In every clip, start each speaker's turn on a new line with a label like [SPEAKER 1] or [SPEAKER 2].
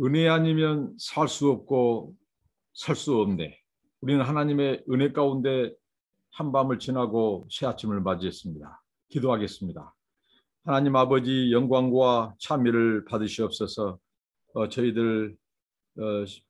[SPEAKER 1] 은혜 아니면 살 수 없고 설 수 없네. 우리는 하나님의 은혜 가운데 한밤을 지나고 새 아침을 맞이했습니다. 기도하겠습니다. 하나님 아버지, 영광과 찬미를 받으시옵소서. 저희들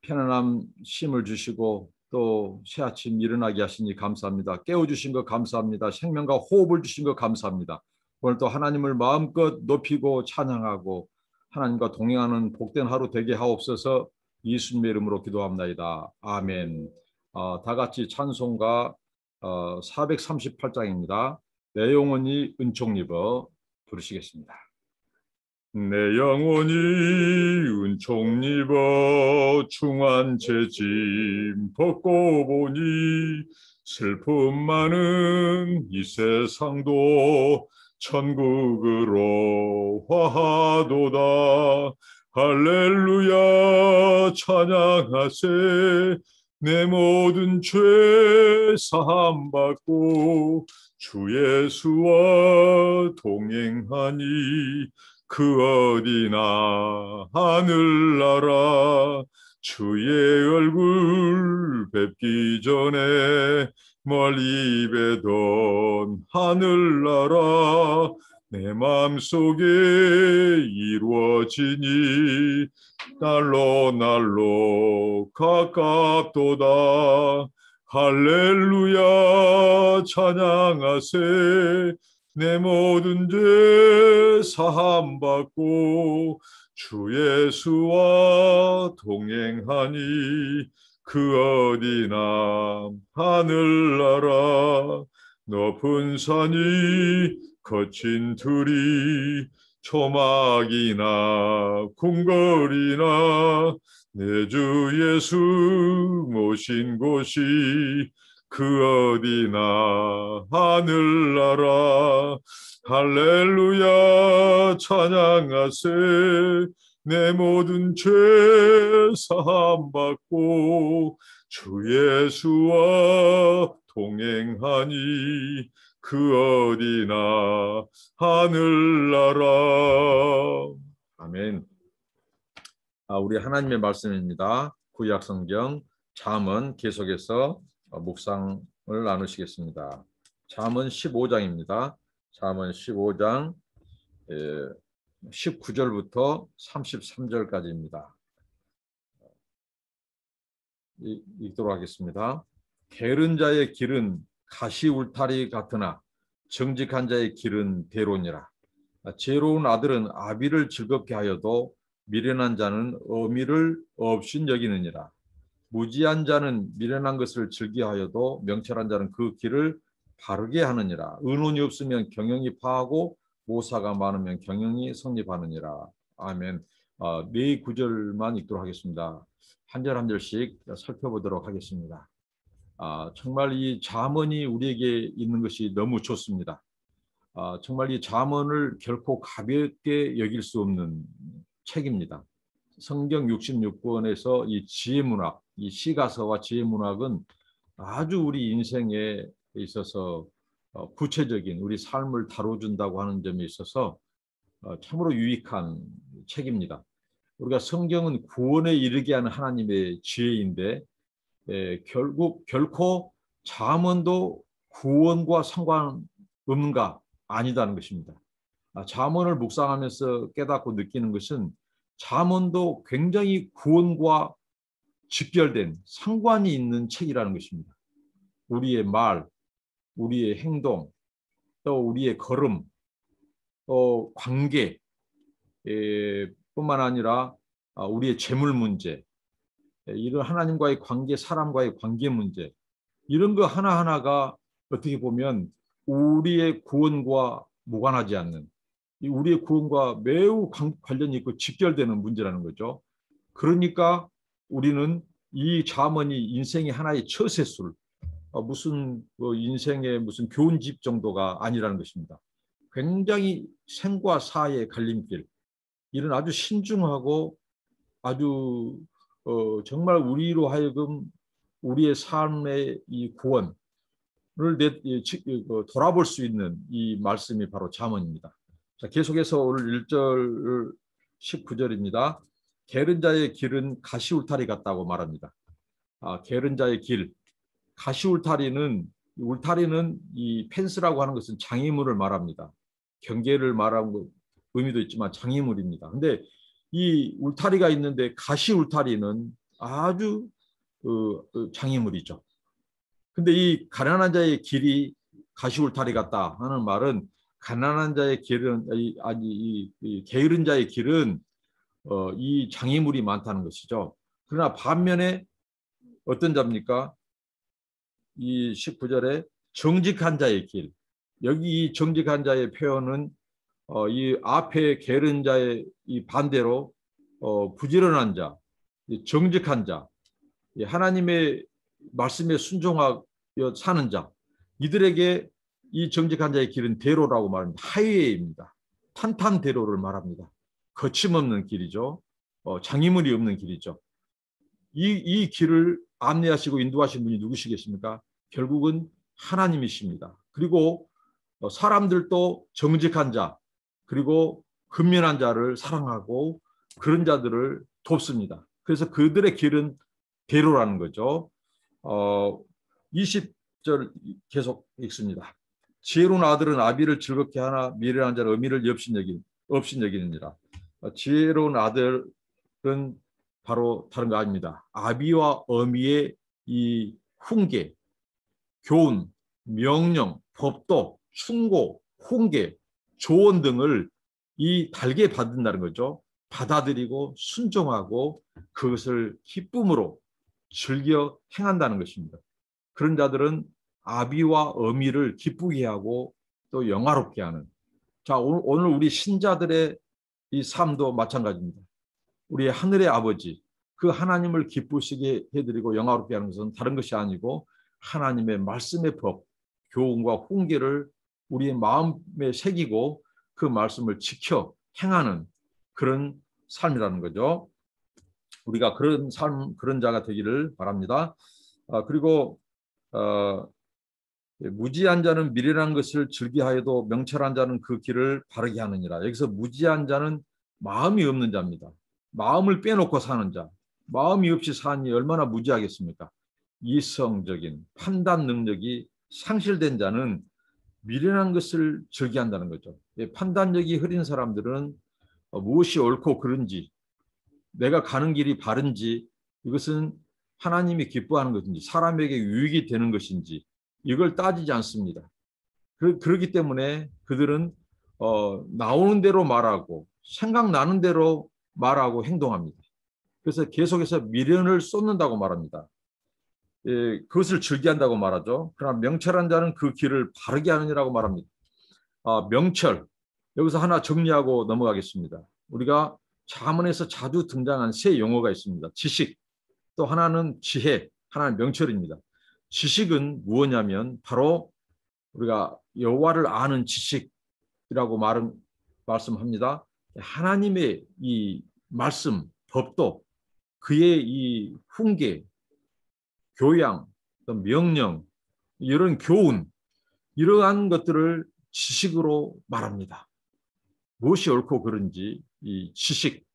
[SPEAKER 1] 편안함 쉼을 주시고 또 새 아침 일어나게 하시니 감사합니다. 깨워주신 것 감사합니다. 생명과 호흡을 주신 것 감사합니다. 오늘 또 하나님을 마음껏 높이고 찬양하고 하나님과 동행하는 복된 하루 되게 하옵소서. 예수님의 이름으로 기도합나이다. 아멘. 다 같이 찬송가 438장입니다. 내 영혼이 은총 입어 부르시겠습니다. 내 영혼이 은총 입어 중한 죄짐 벗고 보니 슬픔 많은 이 세상도 천국으로 화하도다. 할렐루야 찬양하세. 내 모든 죄 사함 받고 주 예수와 동행하니 그 어디나 하늘나라. 주의 얼굴 뵙기 전에 멀리 뵈던 하늘나라. 내 마음속에 이루어지니 날로 가깝도다. 할렐루야 찬양하세. 내 모든 죄 사함 받고 주 예수와 동행하니 그 어디나 하늘나라. 높은 산이 거친 들이 초막이나 궁궐이나 내 주 예수 모신 곳이 그 어디나 하늘나라. 할렐루야 찬양하세. 내 모든 죄 사함 받고 주 예수와 동행하니 그 어디나 하늘나라. 아멘. 우리 하나님의 말씀입니다. 구약 성경 잠언 계속해서 묵상을 나누시겠습니다. 잠언 15장입니다. 잠언 15장 19절부터 33절까지입니다. 읽도록 하겠습니다. 게으른 자의 길은 가시 울타리 같으나 정직한 자의 길은 대로니라. 지혜로운 아들은 아비를 즐겁게 하여도 미련한 자는 어미를 없인 여기느니라. 무지한 자는 미련한 것을 즐겨하여도 명철한 자는 그 길을 바르게 하느니라. 의논이 없으면 경영이 파하고 모사가 많으면 경영이 성립하느니라. 아멘. 네 구절만 읽도록 하겠습니다. 한 절 한 절씩 살펴보도록 하겠습니다. 정말 이 잠언이 우리에게 있는 것이 너무 좋습니다. 정말 이 잠언을 결코 가볍게 여길 수 없는 책입니다. 성경 66권에서 이 지혜문학, 이 시가서와 지혜문학은 아주 우리 인생에 있어서 구체적인 우리 삶을 다뤄준다고 하는 점에 있어서 참으로 유익한 책입니다. 우리가 성경은 구원에 이르게 하는 하나님의 지혜인데 결코 잠언도 구원과 상관없는가? 아니다는 것입니다. 잠언을 묵상하면서 깨닫고 느끼는 것은 잠언도 굉장히 구원과 직결된 상관이 있는 책이라는 것입니다. 우리의 말, 우리의 행동, 또 우리의 걸음, 또 관계 뿐만 아니라 우리의 재물 문제, 이런 하나님과의 관계, 사람과의 관계 문제, 이런 거 하나하나가 어떻게 보면 우리의 구원과 무관하지 않는, 우리의 구원과 매우 관련이 있고 직결되는 문제라는 거죠. 그러니까 우리는 이 잠언이 인생의 하나의 처세술, 무슨 인생의 무슨 교훈집 정도가 아니라는 것입니다. 굉장히 생과 사의 갈림길, 이런 아주 신중하고 아주 정말 우리로 하여금 우리의 삶의 이 구원을 돌아볼 수 있는 이 말씀이 바로 잠언입니다. 자, 계속해서 오늘 1절 19절입니다. 게으른 자의 길은 가시 울타리 같다고 말합니다. 게으른 자의 길, 가시 울타리는 이 펜스라고 하는 것은 장애물을 말합니다. 경계를 말하는 의미도 있지만 장애물입니다. 근데 이 울타리가 있는데 가시 울타리는 아주 장애물이죠. 근데 이 가난한 자의 길이 가시 울타리 같다 하는 말은 가난한 자의 길은 이 게으른 자의 길은 이 장애물이 많다는 것이죠. 그러나 반면에 어떤 자입니까? 이 19절에 정직한 자의 길. 여기 이 정직한 자의 표현은 이 앞에 게으른 자의 이 반대로 부지런한 자, 정직한 자, 하나님의 말씀에 순종하여 사는 자, 이들에게 이 정직한 자의 길은 대로라고 말합니다. 하이웨이입니다. 탄탄대로를 말합니다. 거침없는 길이죠. 장애물이 없는 길이죠. 이 길을 안내하시고 인도하신 분이 누구시겠습니까? 결국은 하나님이십니다. 그리고 사람들도 정직한 자, 그리고 근면한 자를 사랑하고 그런 자들을 돕습니다. 그래서 그들의 길은 대로라는 거죠. 20절 계속 읽습니다. 지혜로운 아들은 아비를 즐겁게 하나 미련한 자는 어미를 없인 여기느니라. 지혜로운 아들은 바로 다른 거 아닙니다. 아비와 어미의 이 훈계, 교훈, 명령, 법도, 충고, 훈계, 조언 등을 이 달게 받는다는 거죠. 받아들이고 순종하고 그것을 기쁨으로 즐겨 행한다는 것입니다. 그런 자들은 아비와 어미를 기쁘게 하고 또 영화롭게 하는. 자, 오늘 우리 신자들의 이 삶도 마찬가지입니다. 우리 하늘의 아버지, 그 하나님을 기쁘시게 해드리고 영화롭게 하는 것은 다른 것이 아니고 하나님의 말씀의 법, 교훈과 훈계를 우리의 마음에 새기고 그 말씀을 지켜 행하는 그런 삶이라는 거죠. 우리가 그런 삶, 그런 자가 되기를 바랍니다. 그리고 무지한 자는 미련한 것을 즐기하여도 명철한 자는 그 길을 바르게 하느니라. 여기서 무지한 자는 마음이 없는 자입니다. 마음을 빼놓고 사는 자. 마음이 없이 사니 얼마나 무지하겠습니까? 이성적인 판단 능력이 상실된 자는 미련한 것을 즐기한다는 거죠. 판단력이 흐린 사람들은 무엇이 옳고 그른지, 내가 가는 길이 바른지, 이것은 하나님이 기뻐하는 것인지, 사람에게 유익이 되는 것인지 이걸 따지지 않습니다. 그렇기 때문에 그들은 나오는 대로 말하고 생각나는 대로 말하고 행동합니다. 그래서 계속해서 미련을 쏟는다고 말합니다. 그것을 즐기한다고 말하죠. 그러나 명철한 자는 그 길을 바르게 하느니라고 말합니다. 명철, 여기서 하나 정리하고 넘어가겠습니다. 우리가 자문에서 자주 등장한 세 용어가 있습니다. 지식, 또 하나는 지혜, 하나는 명철입니다. 지식은 무엇냐면 바로 우리가 여호와를 아는 지식이라고 말씀합니다. 하나님의 이 말씀, 법도, 그의 이 훈계, 교양, 또 명령, 이런 교훈, 이러한 것들을 지식으로 말합니다. 무엇이 옳고 그른지, 이 지식,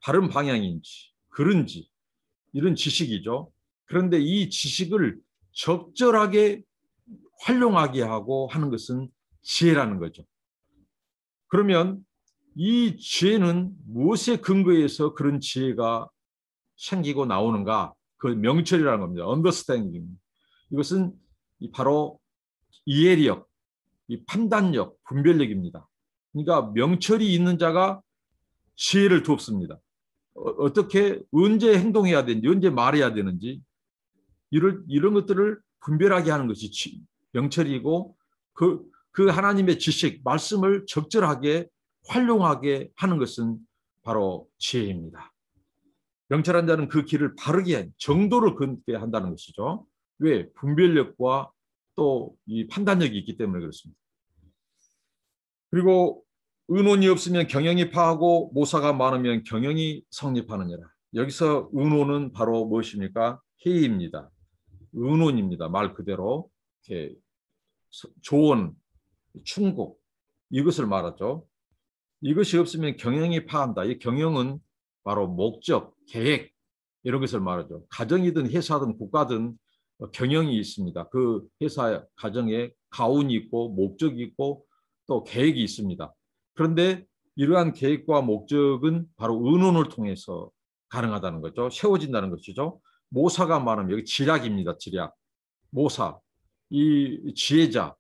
[SPEAKER 1] 바른 방향인지, 그른지, 이런 지식이죠. 그런데 이 지식을 적절하게 활용하게 하고 하는 것은 지혜라는 거죠. 그러면 이 지혜는 무엇에 근거해서 그런 지혜가 생기고 나오는가? 그 명철이라는 겁니다. understanding. 이것은 바로 이해력, 이 판단력, 분별력입니다. 그러니까 명철이 있는 자가 지혜를 두었습니다. 어떻게 언제 행동해야 되는지, 언제 말해야 되는지 이런 것들을 분별하게 하는 것이 명철이고 그 하나님의 지식, 말씀을 적절하게 활용하게 하는 것은 바로 지혜입니다. 명철한 자는 그 길을 바르게 정도를 걷게 한다는 것이죠. 왜? 분별력과 또 이 판단력이 있기 때문에 그렇습니다. 그리고 의논이 없으면 경영이 파하고 모사가 많으면 경영이 성립하느니라. 여기서 의논은 바로 무엇입니까? 회의입니다. 의논입니다. 말 그대로 이렇게 조언, 충고 이것을 말하죠. 이것이 없으면 경영이 파한다. 이 경영은 바로 목적, 계획 이런 것을 말하죠. 가정이든 회사든 국가든 경영이 있습니다. 그 회사 가정에 가운이 있고 목적이 있고 또 계획이 있습니다. 그런데 이러한 계획과 목적은 바로 의논을 통해서 가능하다는 거죠. 세워진다는 것이죠. 모사가 말하면 여기 지략입니다. 지략. 모사. 이 지혜자,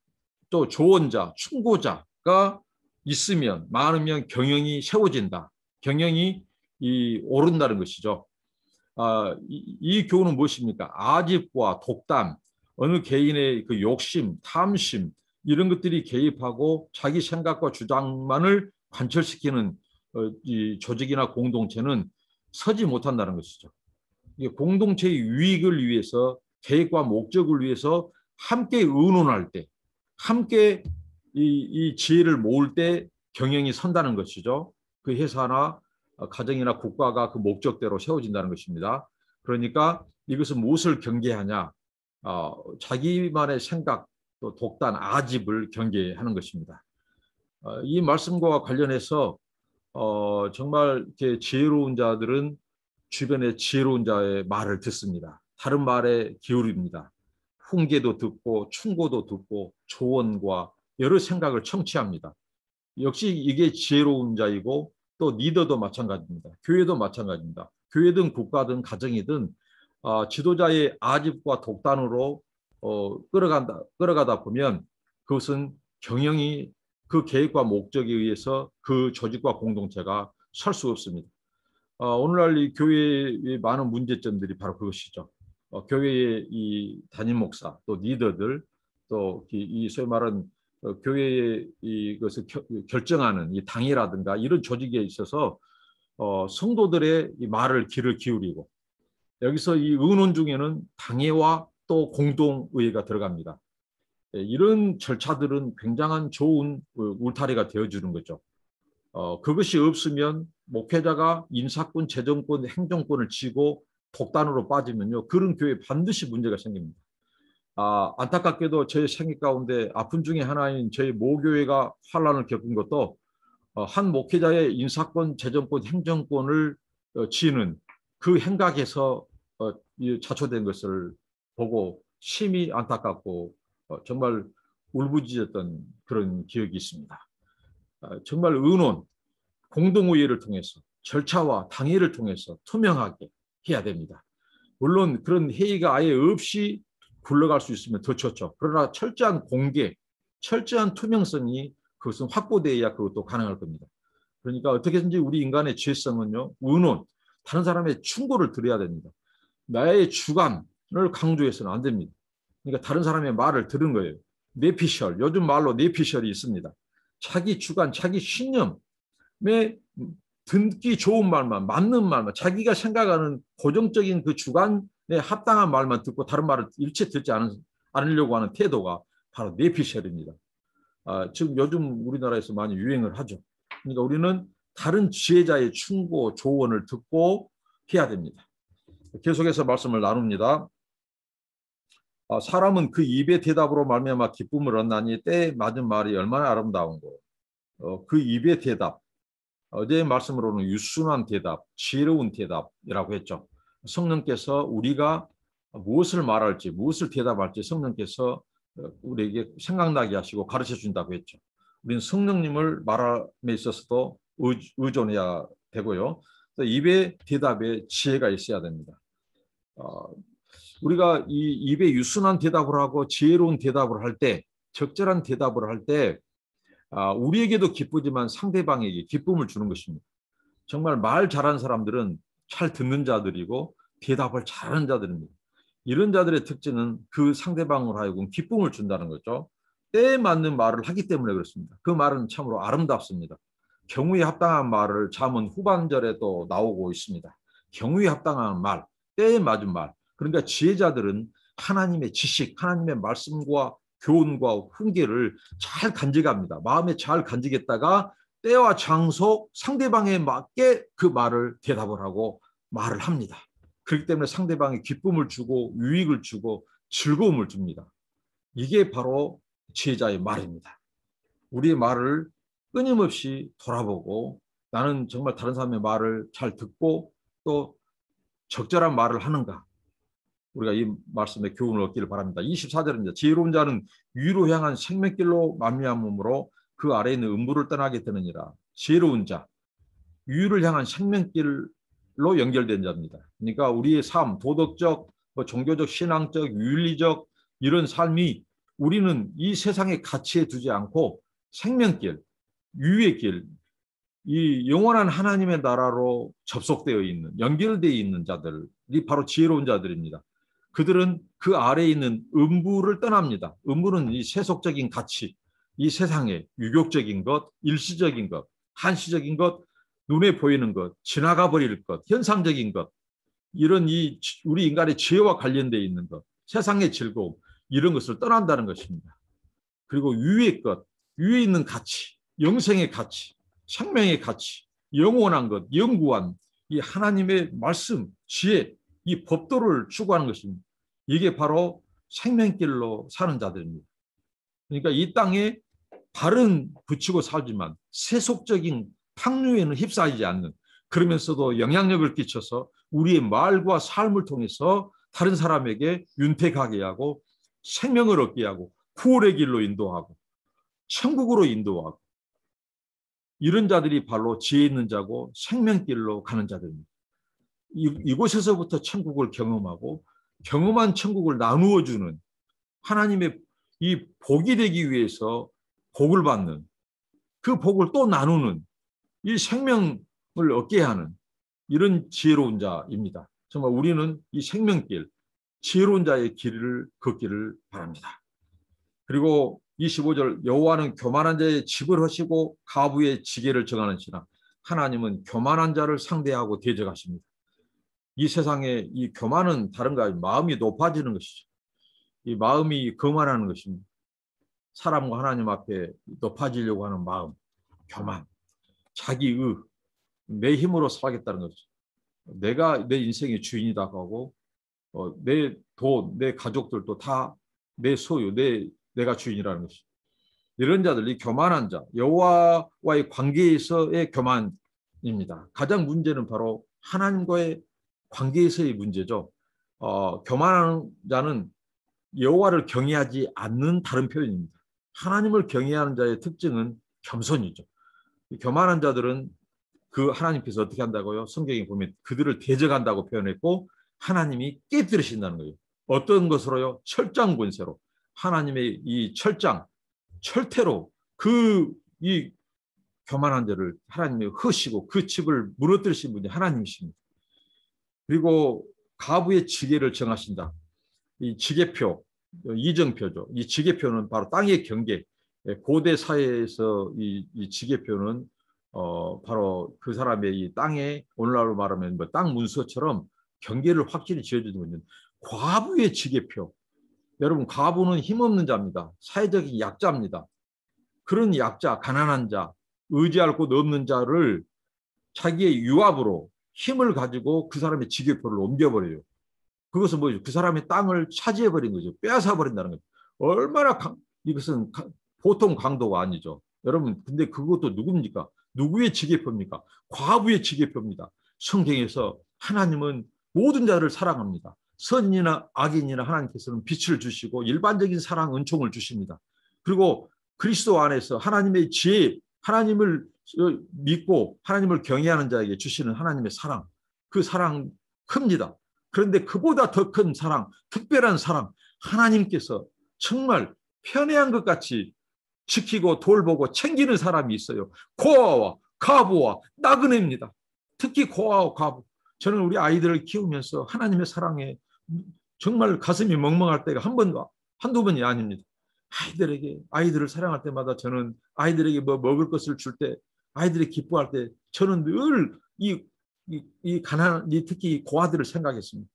[SPEAKER 1] 또 조언자, 충고자가 있으면 많으면 경영이 세워진다. 경영이 오른다는 것이죠. 이 교훈은 무엇입니까? 아집과 독단, 어느 개인의 그 욕심, 탐심 이런 것들이 개입하고 자기 생각과 주장만을 관철시키는 이 조직이나 공동체는 서지 못한다는 것이죠. 이게 공동체의 유익을 위해서 계획과 목적을 위해서 함께 의논할 때, 함께 이 지혜를 모을 때 경영이 선다는 것이죠. 그 회사나 가정이나 국가가 그 목적대로 세워진다는 것입니다. 그러니까 이것은 무엇을 경계하냐? 자기만의 생각, 또 독단, 아집을 경계하는 것입니다. 이 말씀과 관련해서 정말 이렇게 지혜로운 자들은 주변의 지혜로운 자의 말을 듣습니다. 다른 말에 기울입니다. 훈계도 듣고 충고도 듣고 조언과 여러 생각을 청취합니다. 역시 이게 지혜로운 자이고 또 리더도 마찬가지입니다. 교회도 마찬가지입니다. 교회든 국가든 가정이든 지도자의 아집과 독단으로 끌어가다 보면 그것은 경영이 그 계획과 목적에 의해서 그 조직과 공동체가 설 수 없습니다. 오늘날 이 교회의 많은 문제점들이 바로 그것이죠. 교회의 이 담임 목사, 또 리더들, 또 이 소위 말하는 교회의 이것을 결정하는 이 당이라든가 이런 조직에 있어서 성도들의 이 말을 귀를 기울이고 여기서 이 의논 중에는 당회와 또 공동의회가 들어갑니다. 이런 절차들은 굉장한 좋은 울타리가 되어주는 거죠. 그것이 없으면 목회자가 인사권, 재정권, 행정권을 쥐고 독단으로 빠지면요. 그런 교회에 반드시 문제가 생깁니다. 안타깝게도 제 생애 가운데 아픈 중에 하나인 저희 모교회가 환란을 겪은 것도 한 목회자의 인사권, 재정권, 행정권을 쥐는 그 행각에서 자초된 것을 보고 심히 안타깝고 정말 울부짖었던 그런 기억이 있습니다. 정말 의논, 공동의회를 통해서 절차와 당회를 통해서 투명하게 해야 됩니다. 물론 그런 회의가 아예 없이 굴러갈 수 있으면 더 좋죠. 그러나 철저한 공개, 철저한 투명성이 그것은 확보되어야 그것도 가능할 겁니다. 그러니까 어떻게든지 우리 인간의 죄성은요, 의논, 다른 사람의 충고를 들어야 됩니다. 나의 주관을 강조해서는 안 됩니다. 그러니까 다른 사람의 말을 들은 거예요. 내피셜, 요즘 말로 내피셜이 있습니다. 자기 주관, 자기 신념에 듣기 좋은 말만, 맞는 말만, 자기가 생각하는 고정적인 그 주관에 합당한 말만 듣고 다른 말을 일체 듣지 않으려고 하는 태도가 바로 내피셜입니다. 지금 요즘 우리나라에서 많이 유행을 하죠. 그러니까 우리는 다른 지혜자의 충고, 조언을 듣고 해야 됩니다. 계속해서 말씀을 나눕니다. 사람은 그 입의 대답으로 말미암아 기쁨을 얻나니 때에 맞은 말이 얼마나 아름다운고 그 입의 대답, 어제의 말씀으로는 유순한 대답, 지혜로운 대답이라고 했죠. 성령께서 우리가 무엇을 말할지, 무엇을 대답할지 성령께서 우리에게 생각나게 하시고 가르쳐 준다고 했죠. 우리는 성령님을 말함에 있어서도 의존해야 되고요. 또 입의 대답에 지혜가 있어야 됩니다. 우리가 이 입에 유순한 대답을 하고 지혜로운 대답을 할 때, 적절한 대답을 할 때 우리에게도 기쁘지만 상대방에게 기쁨을 주는 것입니다. 정말 말 잘하는 사람들은 잘 듣는 자들이고 대답을 잘하는 자들입니다. 이런 자들의 특징은 그 상대방으로 하여금 기쁨을 준다는 거죠. 때에 맞는 말을 하기 때문에 그렇습니다. 그 말은 참으로 아름답습니다. 경우에 합당한 말을 잠언 후반절에도 나오고 있습니다. 경우에 합당한 말, 때에 맞은 말. 그러니까 지혜자들은 하나님의 지식, 하나님의 말씀과 교훈과 훈계를 잘 간직합니다. 마음에 잘 간직했다가 때와 장소, 상대방에 맞게 그 말을 대답을 하고 말을 합니다. 그렇기 때문에 상대방에 기쁨을 주고 유익을 주고 즐거움을 줍니다. 이게 바로 지혜자의 말입니다. 우리의 말을 끊임없이 돌아보고 나는 정말 다른 사람의 말을 잘 듣고 또 적절한 말을 하는가? 우리가 이 말씀에 교훈을 얻기를 바랍니다. 24절입니다. 지혜로운 자는 위로 향한 생명길로 말미암음으로 그 아래에 있는 음부를 떠나게 되느니라. 지혜로운 자, 위를 향한 생명길로 연결된 자입니다. 그러니까 우리의 삶, 도덕적, 종교적, 신앙적, 윤리적 이런 삶이 우리는 이 세상의 가치에 두지 않고 생명길, 유의 길, 이 영원한 하나님의 나라로 접속되어 있는, 연결되어 있는 자들이 바로 지혜로운 자들입니다. 그들은 그 아래에 있는 음부를 떠납니다. 음부는 이 세속적인 가치, 이 세상의 유격적인 것, 일시적인 것, 한시적인 것, 눈에 보이는 것, 지나가 버릴 것, 현상적인 것, 이런 우리 인간의 지혜와 관련되어 있는 것, 세상의 즐거움, 이런 것을 떠난다는 것입니다. 그리고 위의 것, 위에 있는 가치, 영생의 가치, 생명의 가치, 영원한 것, 영구한 이 하나님의 말씀, 지혜, 이 법도를 추구하는 것입니다. 이게 바로 생명길로 사는 자들입니다. 그러니까 이 땅에 발은 붙이고 살지만 세속적인 탕류에는 휩싸이지 않는, 그러면서도 영향력을 끼쳐서 우리의 말과 삶을 통해서 다른 사람에게 윤택하게 하고 생명을 얻게 하고 구원의 길로 인도하고 천국으로 인도하고, 이런 자들이 바로 지혜 있는 자고 생명길로 가는 자들입니다. 이곳에서부터 천국을 경험하고 경험한 천국을 나누어 주는, 하나님의 이 복이 되기 위해서 복을 받는, 그 복을 또 나누는, 이 생명을 얻게 하는 이런 지혜로운 자입니다. 정말 우리는 이 생명길, 지혜로운 자의 길을 걷기를 바랍니다. 그리고 25절, 여호와는 교만한 자의 집을 하시고 가부의 지게를 정하는시나 하나님은 교만한 자를 상대하고 대적하십니다. 이 세상에 이 교만은 다른가, 마음이 높아지는 것이죠. 이 마음이 거만하는 것입니다. 사람과 하나님 앞에 높아지려고 하는 마음, 교만, 자기의, 내 힘으로 살겠다는 거죠. 내가 내 인생의 주인이다 하고 내 돈, 내 가족들도 다 내 소유, 내가 주인이라는 것이죠. 이런 자들이 교만한 자, 여호와와의 관계에서의 교만입니다. 가장 문제는 바로 하나님과의 관계에서의 문제죠. 교만한 자는 여호와를 경외하지 않는 다른 표현입니다. 하나님을 경외하는 자의 특징은 겸손이죠. 교만한 자들은 그 하나님께서 어떻게 한다고요? 성경에 보면 그들을 대적한다고 표현했고 하나님이 깨뜨리신다는 거예요. 어떤 것으로요? 철장 권세로. 하나님의 이 철퇴로 이 교만한 자를 하나님이 허시고 그 집을 무너뜨리신 분이 하나님이십니다. 그리고 가부의 지게를 정하신다. 이 지게표, 이정표죠. 이 지게표는 바로 땅의 경계. 고대 사회에서 이 지게표는 바로 그 사람의 이 땅에, 오늘날로 말하면 뭐 땅 문서처럼 경계를 확실히 지어주는 거죠. 과부의 지게표. 여러분, 과부는 힘없는 자입니다. 사회적인 약자입니다. 그런 약자, 가난한 자, 의지할 곳 없는 자를 자기의 유압으로 힘을 가지고 그 사람의 지게표를 옮겨버려요. 그것은 뭐죠? 그 사람의 땅을 차지해버린 거죠. 빼앗아버린다는 거죠. 얼마나 이것은 보통 강도가 아니죠. 여러분, 근데 그것도 누굽니까? 누구의 지게표입니까? 과부의 지게표입니다. 성경에서 하나님은 모든 자를 사랑합니다. 선인이나 악인이나 하나님께서는 빛을 주시고 일반적인 사랑, 은총을 주십니다. 그리고 그리스도 안에서 하나님의 지혜, 하나님을 믿고 하나님을 경외하는 자에게 주시는 하나님의 사랑, 그 사랑 큽니다. 그런데 그보다 더 큰 사랑, 특별한 사랑, 하나님께서 정말 편애한 것 같이 지키고 돌보고 챙기는 사람이 있어요. 고아와 과부와 나그네입니다. 특히 고아와 과부. 저는 우리 아이들을 키우면서 하나님의 사랑에 정말 가슴이 멍멍할 때가 한두 번이 아닙니다. 아이들을 사랑할 때마다 저는 아이들에게 뭐 먹을 것을 줄 때, 아이들이 기뻐할 때 저는 늘 특히 고아들을 생각했습니다.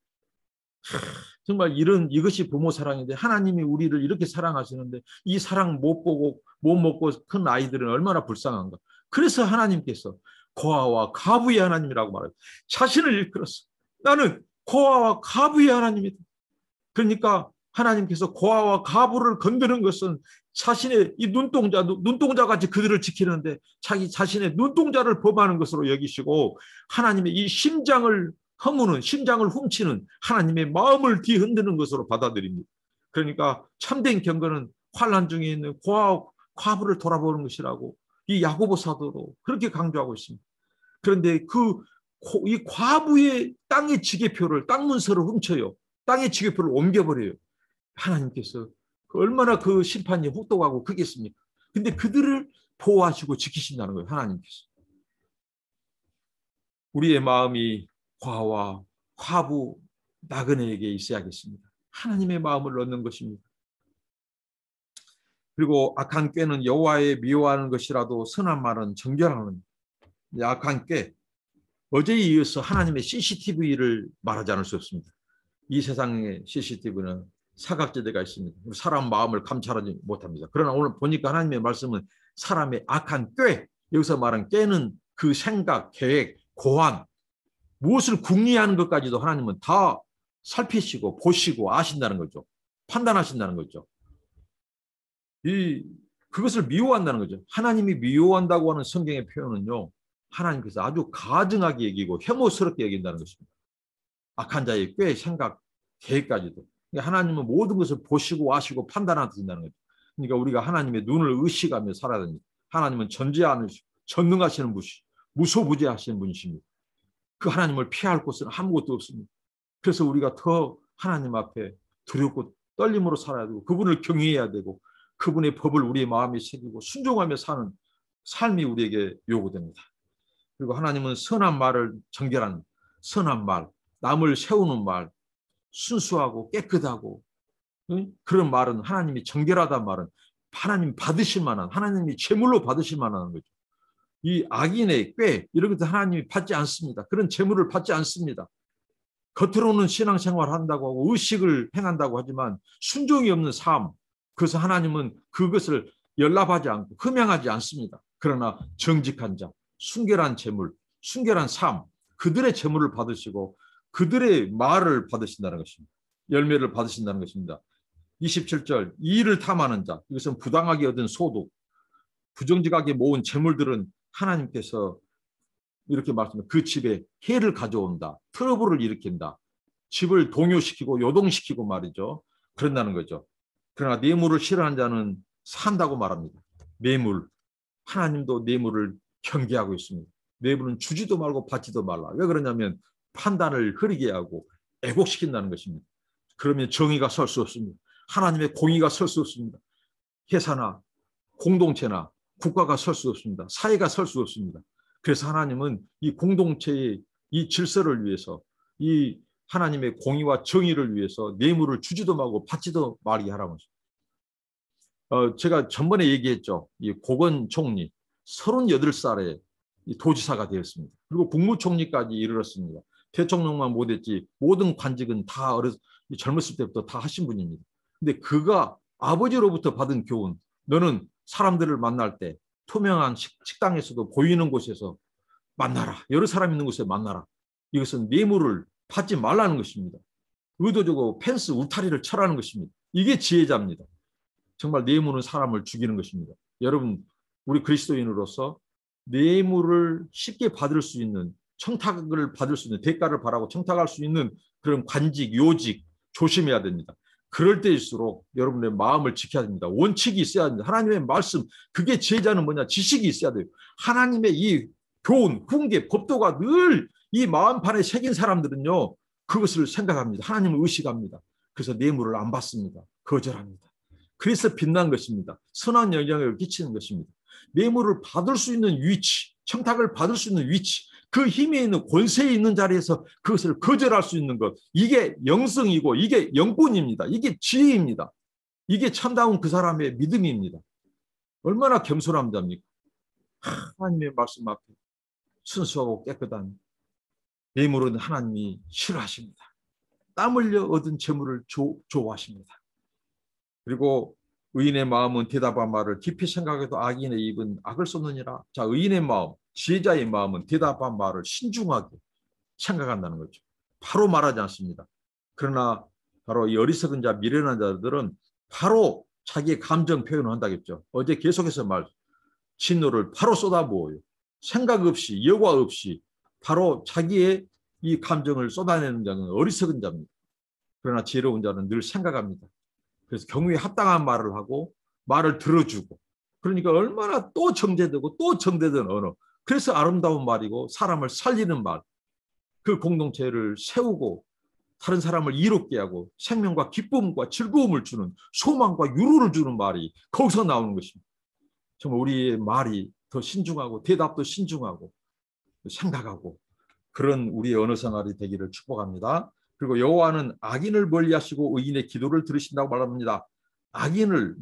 [SPEAKER 1] 정말 이것이 부모 사랑인데 하나님이 우리를 이렇게 사랑하시는데 이 사랑 못 보고 못 먹고 큰 아이들은 얼마나 불쌍한가. 그래서 하나님께서 고아와 과부의 하나님이라고 말해요. 자신을 일컬었어. 나는 고아와 과부의 하나님이다. 그러니까 하나님께서 고아와 과부를 건드는 것은 자신의 이 눈동자같이 그들을 지키는데 자기 자신의 눈동자를 범하는 것으로 여기시고 하나님의 이 심장을 훔치는 하나님의 마음을 뒤흔드는 것으로 받아들입니다. 그러니까 참된 경건은 환난 중에 있는 고아와 과부를 돌아보는 것이라고 이 야고보 사도로 그렇게 강조하고 있습니다. 그런데 이 과부의 땅의 지게표를, 땅 문서를 훔쳐요. 땅의 지게표를 옮겨버려요. 하나님께서 얼마나 그 심판이 혹독하고 크겠습니까? 근데 그들을 보호하시고 지키신다는 거예요. 하나님께서. 우리의 마음이 과와 과부 나그네에게 있어야겠습니다. 하나님의 마음을 얻는 것입니다. 그리고 악한 꾀는 여호와의 미워하는 것이라도 선한 말은 정결하는. 악한 꾀, 어제에 이어서 하나님의 CCTV를 말하지 않을 수 없습니다. 이 세상의 CCTV는 사각지대가 있습니다. 사람 마음을 감찰하지 못합니다. 그러나 오늘 보니까 하나님의 말씀은 사람의 악한 꾀, 여기서 말한 꾀는 그 생각, 계획, 고안, 무엇을 궁리하는 것까지도 하나님은 다 살피시고 보시고 아신다는 거죠. 판단하신다는 거죠. 그것을 미워한다는 거죠. 하나님이 미워한다고 하는 성경의 표현은요, 하나님께서 아주 가증하게 여기고 혐오스럽게 여긴다는 것입니다. 악한 자의 꾀, 생각, 계획까지도. 그러니까 하나님은 모든 것을 보시고 아시고 판단하신다는 거죠. 그러니까 우리가 하나님의 눈을 의식하며 살아야 됩니다. 하나님은 전능하시는 분이시고 무소부재하시는 분이십니다. 그 하나님을 피할 곳은 아무것도 없습니다. 그래서 우리가 더 하나님 앞에 두렵고 떨림으로 살아야 되고 그분을 경외해야 되고 그분의 법을 우리의 마음에 새기고 순종하며 사는 삶이 우리에게 요구됩니다. 그리고 하나님은 선한 말을 정결한 선한 말, 남을 세우는 말, 순수하고 깨끗하고 그런 말은 하나님이 정결하다는 말은 하나님 받으실 만한, 하나님이 제물로 받으실 만한 거죠. 이 악인의 꾀 이런 것도 하나님이 받지 않습니다. 그런 제물을 받지 않습니다. 겉으로는 신앙생활 한다고 하고 의식을 행한다고 하지만 순종이 없는 삶, 그래서 하나님은 그것을 연락하지 않고 흠양하지 않습니다. 그러나 정직한 자, 순결한 제물, 순결한 삶, 그들의 제물을 받으시고 그들의 말을 받으신다는 것입니다. 열매를 받으신다는 것입니다. 27절, 이 일을 탐하는 자, 이것은 부당하게 얻은 소득, 부정직하게 모은 재물들은 하나님께서 이렇게 말씀합니다. 그 집에 해를 가져온다. 트러블을 일으킨다. 집을 동요시키고 요동시키고 말이죠. 그런다는 거죠. 그러나 뇌물을 싫어하는 자는 산다고 말합니다. 뇌물. 하나님도 뇌물을 경계하고 있습니다. 뇌물은 주지도 말고 받지도 말라. 왜 그러냐면 판단을 흐리게 하고 애곡시킨다는 것입니다. 그러면 정의가 설 수 없습니다. 하나님의 공의가 설 수 없습니다. 회사나 공동체나 국가가 설 수 없습니다. 사회가 설 수 없습니다. 그래서 하나님은 이 공동체의 이 질서를 위해서 이 하나님의 공의와 정의를 위해서 뇌물을 주지도 말고 받지도 말게 하라고 하죠. 제가 전번에 얘기했죠. 이 고건 총리 38살에 도지사가 되었습니다. 그리고 국무총리까지 이르렀습니다. 대통령만 못했지 모든 관직은 다 젊었을 때부터 다 하신 분입니다. 근데 그가 아버지로부터 받은 교훈, 너는 사람들을 만날 때 투명한 식당에서도 보이는 곳에서 만나라. 여러 사람 있는 곳에 만나라. 이것은 뇌물을 받지 말라는 것입니다. 의도적으로 펜스 울타리를 쳐라는 것입니다. 이게 지혜자입니다. 정말 뇌물은 사람을 죽이는 것입니다. 여러분, 우리 그리스도인으로서 뇌물을 쉽게 받을 수 있는, 청탁을 받을 수 있는, 대가를 바라고 청탁할 수 있는 그런 관직, 요직 조심해야 됩니다. 그럴 때일수록 여러분의 마음을 지켜야 됩니다. 원칙이 있어야 됩니다. 하나님의 말씀, 그게 지혜자는 뭐냐? 지식이 있어야 돼요. 하나님의 이 교훈, 훈계, 법도가 늘 이 마음판에 새긴 사람들은요, 그것을 생각합니다. 하나님을 의식합니다. 그래서 뇌물을 안 받습니다. 거절합니다. 그래서 빛난 것입니다. 선한 영향을 끼치는 것입니다. 뇌물을 받을 수 있는 위치, 청탁을 받을 수 있는 위치, 그 힘에 있는 권세에 있는 자리에서 그것을 거절할 수 있는 것, 이게 영성이고 이게 영권입니다. 이게 지혜입니다. 이게 참다운 그 사람의 믿음입니다. 얼마나 겸손한 자입니까? 하나님의 말씀 앞에 순수하고 깨끗한 뇌물은 하나님이 싫어하십니다. 땀 흘려 얻은 재물을 좋아하십니다. 그리고 의인의 마음은 대답한 말을 깊이 생각해도 악인의 입은 악을 쏟느니라. 자, 의인의 마음, 지혜자의 마음은 대답한 말을 신중하게 생각한다는 거죠. 바로 말하지 않습니다. 그러나 바로 이 어리석은 자, 미련한 자들은 바로 자기의 감정 표현을 한다겠죠. 어제 계속해서 진노를 바로 쏟아부어요. 생각 없이, 여과 없이 바로 자기의 이 감정을 쏟아내는 자는 어리석은 자입니다. 그러나 지혜로운 자는 늘 생각합니다. 그래서 경우에 합당한 말을 하고 말을 들어주고, 그러니까 얼마나 또 정제되고 또 정제된 언어. 그래서 아름다운 말이고 사람을 살리는 말, 그 공동체를 세우고 다른 사람을 이롭게 하고 생명과 기쁨과 즐거움을 주는, 소망과 유로를 주는 말이 거기서 나오는 것입니다. 정말 우리의 말이 더 신중하고 대답도 신중하고 생각하고 그런 우리의 언어 생활이 되기를 축복합니다. 그리고 여호와는 악인을 멀리하시고 의인의 기도를 들으신다고 말합니다. 악인을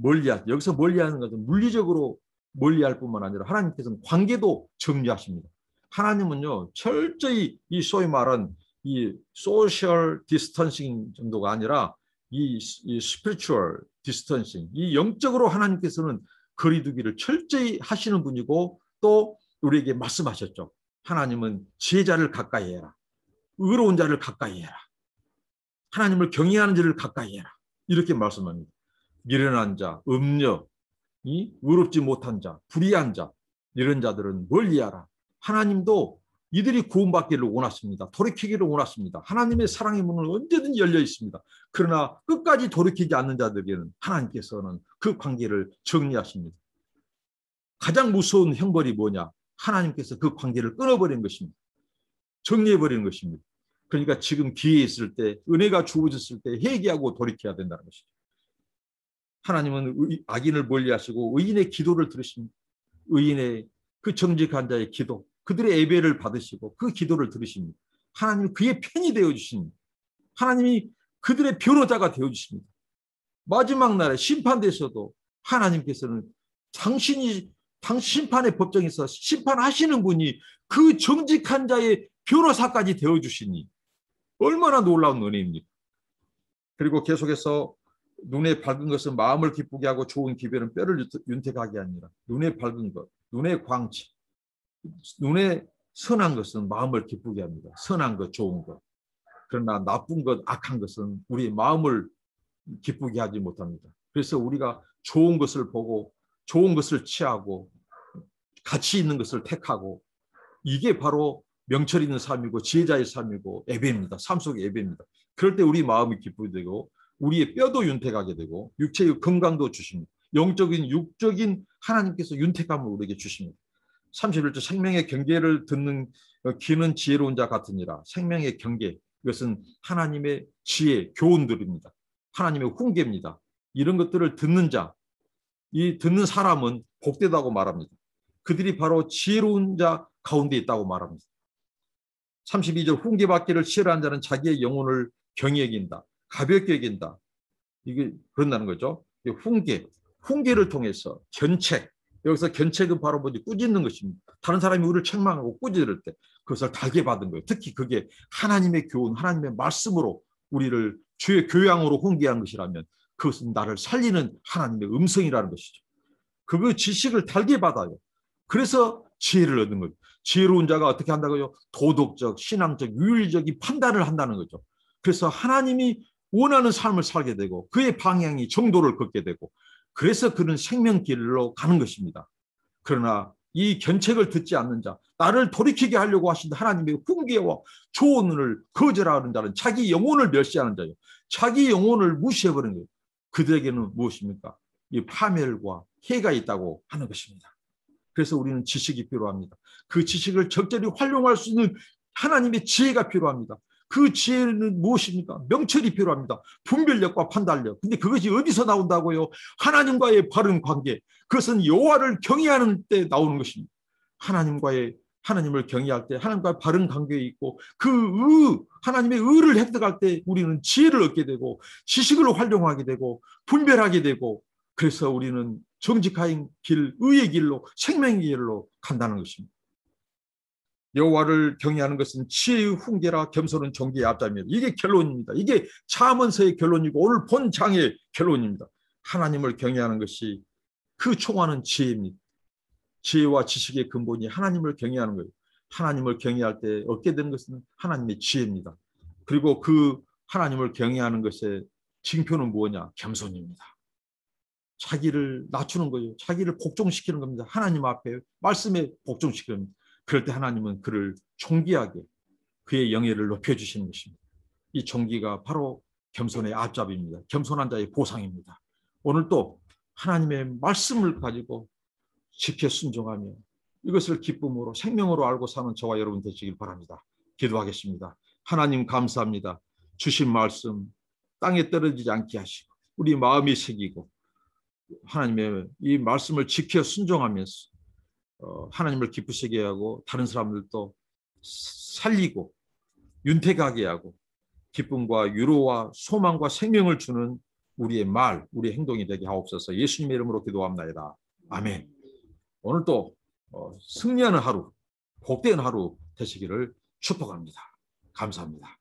[SPEAKER 1] 여기서 멀리하는 것은 물리적으로 멀리할 뿐만 아니라 하나님께서는 관계도 정리하십니다. 하나님은요 철저히 이 소위 말한 이 소셜 디스턴싱 정도가 아니라 이 스피리추얼 디스턴싱, 이 영적으로 하나님께서는 거리두기를 철저히 하시는 분이고, 또 우리에게 말씀하셨죠. 하나님은 지혜자를 가까이 해라. 의로운 자를 가까이 해라. 하나님을 경외하는 자를 가까이 해라. 이렇게 말씀합니다. 미련한 자, 음녀, 의롭지 못한 자, 불의한 자, 이런 자들은 멀리하라. 하나님도 이들이 구원받기를 원하십니다. 돌이키기를 원하십니다. 하나님의 사랑의 문은 언제든 열려 있습니다. 그러나 끝까지 돌이키지 않는 자들에게는 하나님께서는 그 관계를 정리하십니다. 가장 무서운 형벌이 뭐냐? 하나님께서 그 관계를 끊어버리는 것입니다. 정리해버리는 것입니다. 그러니까 지금 기회 있을 때, 은혜가 주어졌을 때 회개하고 돌이켜야 된다는 것이죠. 하나님은 악인을 멀리하시고 의인의 기도를 들으십니다. 의인의 그 정직한 자의 기도, 그들의 예배를 받으시고 그 기도를 들으십니다. 하나님이 그의 편이 되어주십니다. 하나님이 그들의 변호자가 되어주십니다. 마지막 날에 심판대에서도 하나님께서는 당신 심판의 법정에서 심판하시는 분이 그 정직한 자의 변호사까지 되어주시니 얼마나 놀라운 은혜입니까? 그리고 계속해서 눈에 밝은 것은 마음을 기쁘게 하고 좋은 기별은 뼈를 윤택하게 하니라. 눈에 밝은 것, 눈의 광채, 눈에 선한 것은 마음을 기쁘게 합니다. 선한 것, 좋은 것. 그러나 나쁜 것, 악한 것은 우리 마음을 기쁘게 하지 못합니다. 그래서 우리가 좋은 것을 보고 좋은 것을 취하고 가치 있는 것을 택하고, 이게 바로 명철 있는 삶이고 지혜자의 삶이고 예배입니다. 삶 속의 예배입니다. 그럴 때 우리 마음이 기쁘게 되고 우리의 뼈도 윤택하게 되고 육체의 건강도 주십니다. 영적인 육적인 하나님께서 윤택함을 우리에게 주십니다. 31절 생명의 경계를 듣는 귀는 지혜로운 자 같으니라. 생명의 경계, 이것은 하나님의 지혜, 교훈들입니다. 하나님의 훈계입니다. 이런 것들을 듣는 자, 이 듣는 사람은 복되다고 말합니다. 그들이 바로 지혜로운 자 가운데 있다고 말합니다. 32절 훈계받기를 치열한 자는 자기의 영혼을 경히 여긴다. 가볍게 여긴다. 이게 그런다는 거죠. 훈계를 통해서 견책, 여기서 견책은 바로 뭐지? 꾸짖는 것입니다. 다른 사람이 우리를 책망하고 꾸짖을 때 그것을 달게 받은 거예요. 특히 그게 하나님의 교훈, 하나님의 말씀으로 우리를 주의 교양으로 훈계한 것이라면 그것은 나를 살리는 하나님의 음성이라는 것이죠. 그 지식을 달게 받아요. 그래서 지혜를 얻는 거예요. 지혜로운 자가 어떻게 한다고요? 도덕적, 신앙적, 윤리적인 판단을 한다는 거죠. 그래서 하나님이 원하는 삶을 살게 되고 그의 방향이 정도를 걷게 되고, 그래서 그는 생명길로 가는 것입니다. 그러나 이 견책을 듣지 않는 자, 나를 돌이키게 하려고 하신 하나님의 훈계와 조언을 거절하는 자는 자기 영혼을 멸시하는 자예요. 자기 영혼을 무시해버리는 거예요. 그들에게는 무엇입니까? 이 파멸과 해가 있다고 하는 것입니다. 그래서 우리는 지식이 필요합니다. 그 지식을 적절히 활용할 수 있는 하나님의 지혜가 필요합니다. 그 지혜는 무엇입니까? 명철이 필요합니다. 분별력과 판단력. 근데 그것이 어디서 나온다고요? 하나님과의 바른 관계. 그것은 여호와를 경외하는 때 나오는 것입니다. 하나님을 경외할 때 하나님과의 바른 관계에 있고 하나님의 의를 획득할 때 우리는 지혜를 얻게 되고 지식을 활용하게 되고 분별하게 되고, 그래서 우리는 정직한 길, 의의 길로, 생명의 길로 간다는 것입니다. 여호와를 경외하는 것은 지혜의 훈계라 겸손은 존귀의 앞잡이입니다. 이게 결론입니다. 이게 잠언서의 결론이고 오늘 본 장의 결론입니다. 하나님을 경외하는 것이 그 총하는 지혜입니다. 지혜와 지식의 근본이 하나님을 경외하는 거예요. 하나님을 경외할 때 얻게 되는 것은 하나님의 지혜입니다. 그리고 그 하나님을 경외하는 것에 징표는 무엇냐? 겸손입니다. 자기를 낮추는 거예요. 자기를 복종시키는 겁니다. 하나님 앞에 말씀에 복종시키는 겁니다. 그럴 때 하나님은 그를 존귀하게 그의 영예를 높여주시는 것입니다. 이 존귀가 바로 겸손의 앞잡이입니다. 겸손한 자의 보상입니다. 오늘 또 하나님의 말씀을 가지고 지켜 순종하며 이것을 기쁨으로 생명으로 알고 사는 저와 여러분 되시길 바랍니다. 기도하겠습니다. 하나님 감사합니다. 주신 말씀 땅에 떨어지지 않게 하시고 우리 마음이 새기고 하나님의 이 말씀을 지켜 순종하면서 하나님을 기쁘시게 하고 다른 사람들도 살리고 윤택하게 하고 기쁨과 위로와 소망과 생명을 주는 우리의 말, 우리의 행동이 되게 하옵소서. 예수님의 이름으로 기도합나이다. 아멘. 오늘도 승리하는 하루, 복된 하루 되시기를 축복합니다. 감사합니다.